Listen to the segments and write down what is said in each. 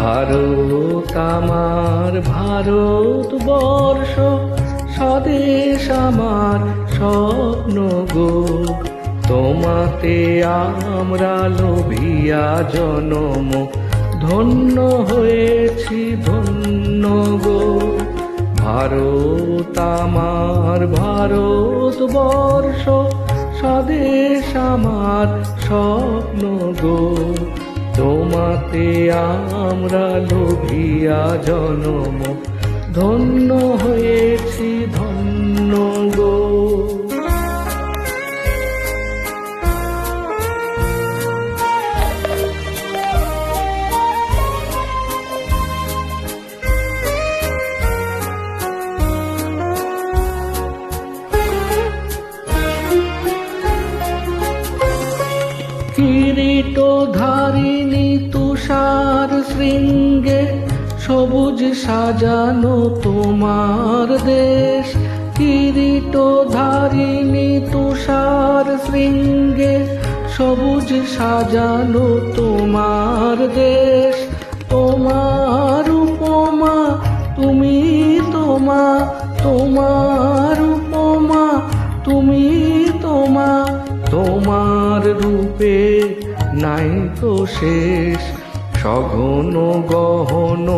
ভারত আমার ভারতবর্ষ, স্বদেশ আমার স্বপ্ন গো। তোমাতে আমরা লোভিয়া জনম, ধন্য হয়েছি ধন্য গো। ভারত আমার ভারতবর্ষ, স্বদেশ আমার স্বপ্ন গো। তোমাতে আমরা লোভিয়া জনম, ধন্য হয়েছি ধন্য গো। কিরীটধারিণী তুষার শৃঙ্গে, সবুজ সাজানো তোমার দেশ। কিরীটধারিণী তুষার শৃঙ্গে, সবুজ সাজানো তোমার দেশ। তোমার উপমা তুমি তোমা, তোমার উপমা তুমি তোমা। তোমার রূপে নাই তো শেষ, সঘন গহন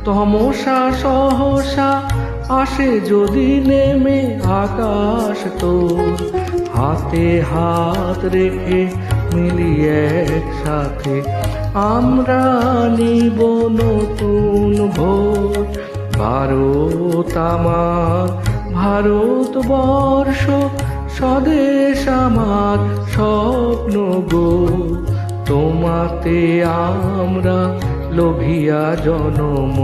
তমসা সহসা আসে যদি নেমে আকাশ তোর। হাতে হাত রেখে মিলিয়ে একসাথে আমরা নিব নতুন ভোর। ভারত আমার ভারতবর্ষ, স্বদেশ আমার স্বপ্ন গো। তোমাতে আমরা লোভিয়া জনম,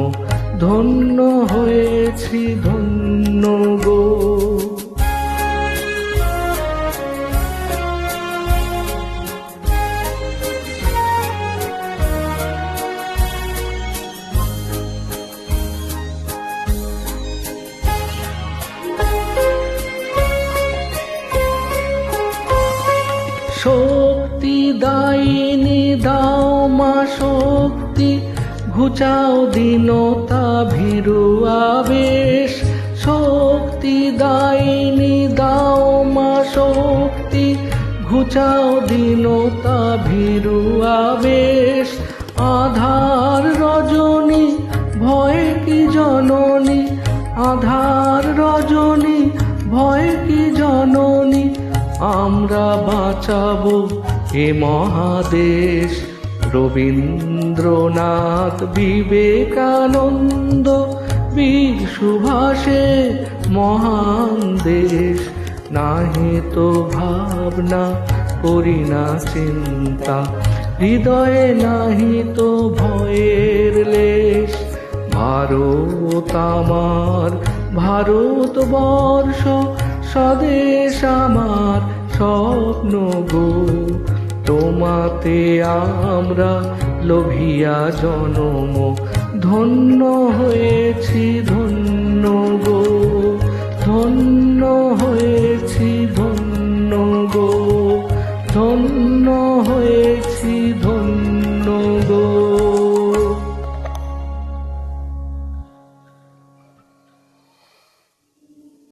ধন্য হয়েছি ধন্য গো। শক্তি দায়িনী দাও মা শক্তি, ঘুচাও দীনতা ভীরু আবেশ। শক্তি দায়িনী দাও মা শক্তি, ঘুচাও দীনতা ভীরু আবেশ। আধার রজনী ভয় কি জননী, আধার রজনী ভয় কি জননী। আমরা বাঁচাবো এ মহাদেশ, রবীন্দ্রনাথ বিবেকানন্দ বীর সুভাষে মহান দেশ। নাহি তো ভাবনা করি না চিন্তা, হৃদয়ে নাহি তো ভয়ের লেশ। ভারত আমার ভারতবর্ষ, স্বদেশ আমার স্বপ্ন গো। তোমাতে আমরা লোভিয়া জনম, ধন্য হয়েছি ধন্য গো, ধন্য হয়ে